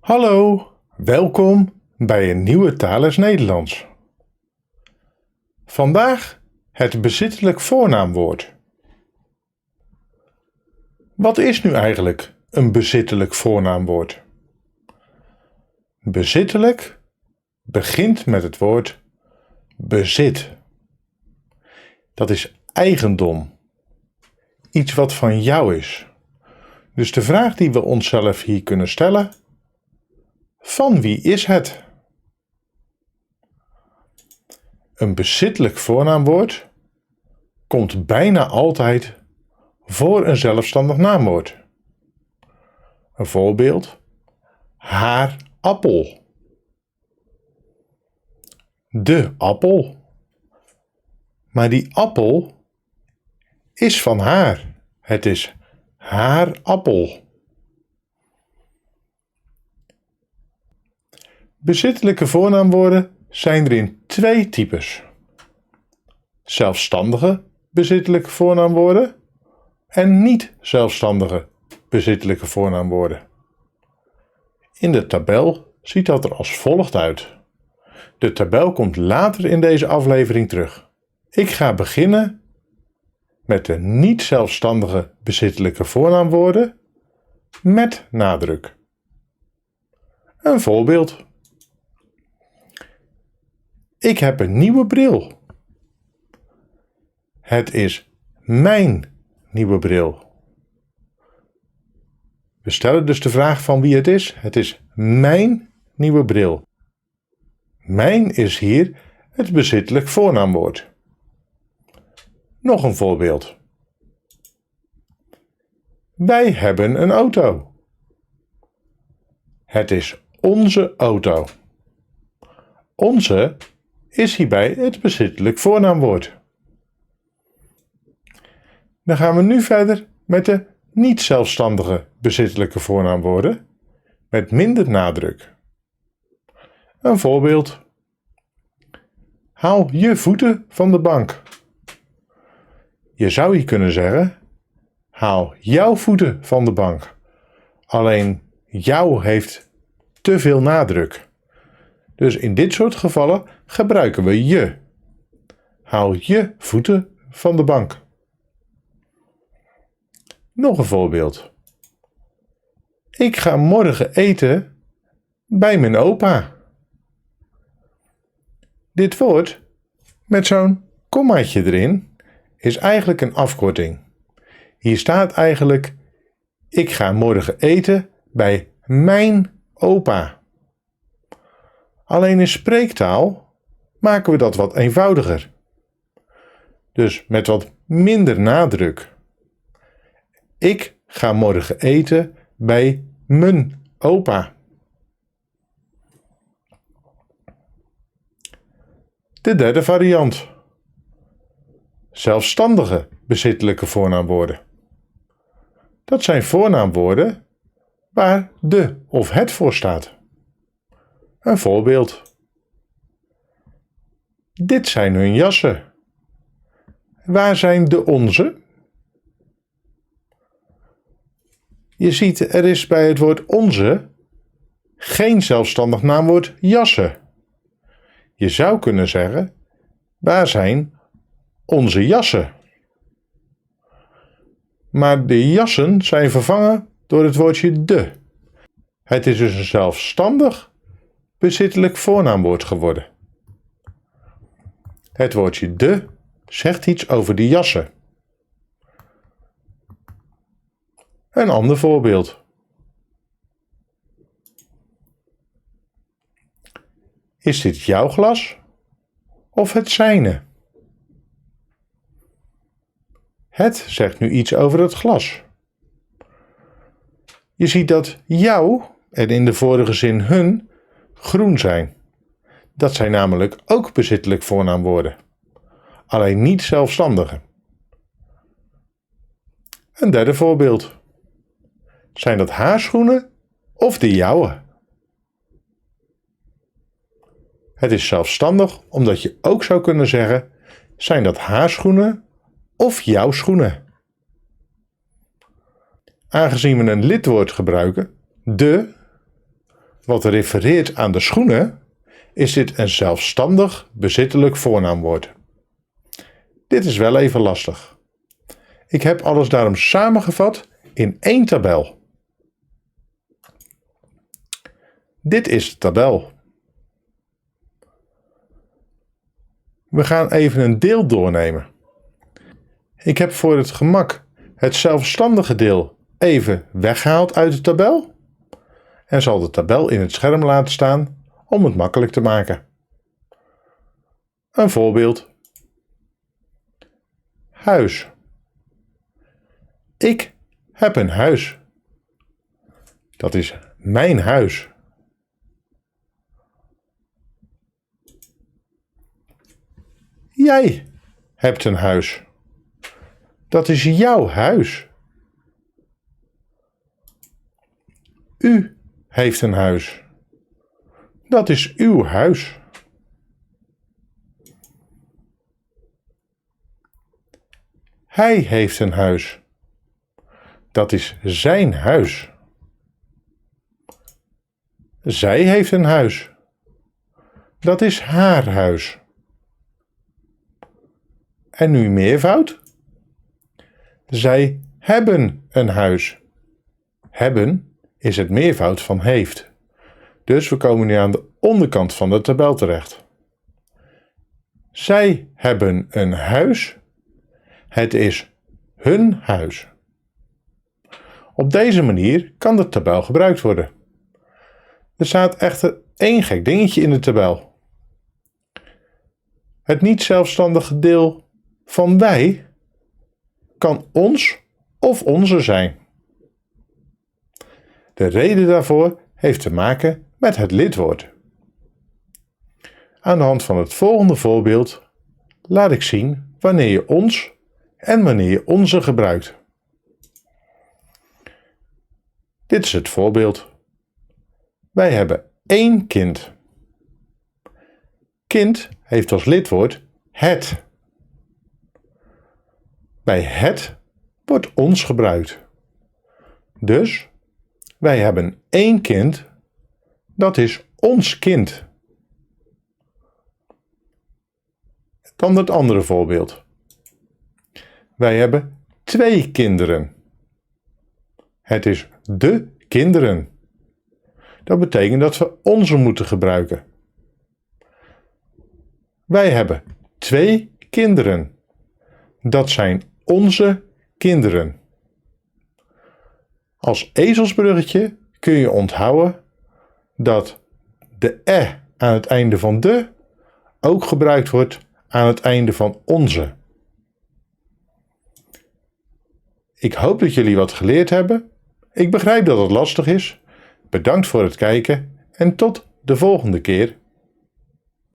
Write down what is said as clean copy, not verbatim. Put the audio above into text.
Hallo, welkom bij een nieuwe Thales Nederlands. Vandaag het bezittelijk voornaamwoord. Wat is nu eigenlijk een bezittelijk voornaamwoord? Bezittelijk begint met het woord bezit. Dat is eigendom. Iets wat van jou is. Dus de vraag die we onszelf hier kunnen stellen: van wie is het? Een bezittelijk voornaamwoord komt bijna altijd voor een zelfstandig naamwoord. Een voorbeeld: haar appel. De appel. Maar die appel is van haar. Het is haar appel. Bezittelijke voornaamwoorden zijn er in twee types: zelfstandige bezittelijke voornaamwoorden en niet zelfstandige bezittelijke voornaamwoorden. In de tabel ziet dat er als volgt uit. De tabel komt later in deze aflevering terug. Ik ga beginnen met de niet zelfstandige bezittelijke voornaamwoorden met nadruk. Een voorbeeld: ik heb een nieuwe bril. Het is mijn nieuwe bril. We stellen dus de vraag van wie het is. Het is mijn nieuwe bril. Mijn is hier het bezittelijk voornaamwoord. Nog een voorbeeld. Wij hebben een auto. Het is onze auto. Onze is hierbij het bezittelijk voornaamwoord. Dan gaan we nu verder met de niet zelfstandige bezittelijke voornaamwoorden met minder nadruk. Een voorbeeld: haal je voeten van de bank. Je zou hier kunnen zeggen: haal jouw voeten van de bank. Alleen jou heeft te veel nadruk. Dus in dit soort gevallen gebruiken we je. Haal je voeten van de bank. Nog een voorbeeld. Ik ga morgen eten bij mijn opa. Dit woord met zo'n kommaatje erin is eigenlijk een afkorting. Hier staat eigenlijk: ik ga morgen eten bij mijn opa. Alleen in spreektaal maken we dat wat eenvoudiger. Dus met wat minder nadruk. Ik ga morgen eten bij mijn opa. De derde variant: zelfstandige bezittelijke voornaamwoorden. Dat zijn voornaamwoorden waar de of het voor staat. Een voorbeeld: dit zijn hun jassen. Waar zijn de onze? Je ziet, er is bij het woord onze geen zelfstandig naamwoord jassen. Je zou kunnen zeggen: waar zijn onze jassen? Maar de jassen zijn vervangen door het woordje de. Het is dus een zelfstandig bezittelijk voornaamwoord geworden. Het woordje de zegt iets over die jassen. Een ander voorbeeld. Is dit jouw glas of het zijne? Het zegt nu iets over het glas. Je ziet dat jou en in de vorige zin hun groen zijn. Dat zijn namelijk ook bezittelijk voornaamwoorden. Alleen niet zelfstandige. Een derde voorbeeld. Zijn dat haarschoenen of de jouwe? Het is zelfstandig omdat je ook zou kunnen zeggen: zijn dat haarschoenen of jouw schoenen? Aangezien we een lidwoord gebruiken, de, wat refereert aan de schoenen, is dit een zelfstandig bezittelijk voornaamwoord. Dit is wel even lastig. Ik heb alles daarom samengevat in één tabel. Dit is de tabel. We gaan even een deel doornemen. Ik heb voor het gemak het zelfstandige deel even weggehaald uit de tabel en zal de tabel in het scherm laten staan om het makkelijk te maken. Een voorbeeld. Huis. Ik heb een huis. Dat is mijn huis. Jij hebt een huis. Dat is jouw huis. U heeft een huis. Dat is uw huis. Hij heeft een huis. Dat is zijn huis. Zij heeft een huis. Dat is haar huis. En nu meervoud. Zij hebben een huis. Hebben is het meervoud van heeft. Dus we komen nu aan de onderkant van de tabel terecht. Zij hebben een huis. Het is hun huis. Op deze manier kan de tabel gebruikt worden. Er staat echter één gek dingetje in de tabel. Het niet zelfstandige deel van wij kan ons of onze zijn. De reden daarvoor heeft te maken met het lidwoord. Aan de hand van het volgende voorbeeld laat ik zien wanneer je ons en wanneer je onze gebruikt. Dit is het voorbeeld. Wij hebben één kind. Kind heeft als lidwoord het. Bij het wordt ons gebruikt. Dus wij hebben één kind, dat is ons kind. Dan het andere voorbeeld. Wij hebben twee kinderen. Het is de kinderen. Dat betekent dat we onze moeten gebruiken. Wij hebben twee kinderen. Dat zijn onze kinderen. Als ezelsbruggetje kun je onthouden dat de aan het einde van de ook gebruikt wordt aan het einde van onze. Ik hoop dat jullie wat geleerd hebben. Ik begrijp dat het lastig is. Bedankt voor het kijken en tot de volgende keer.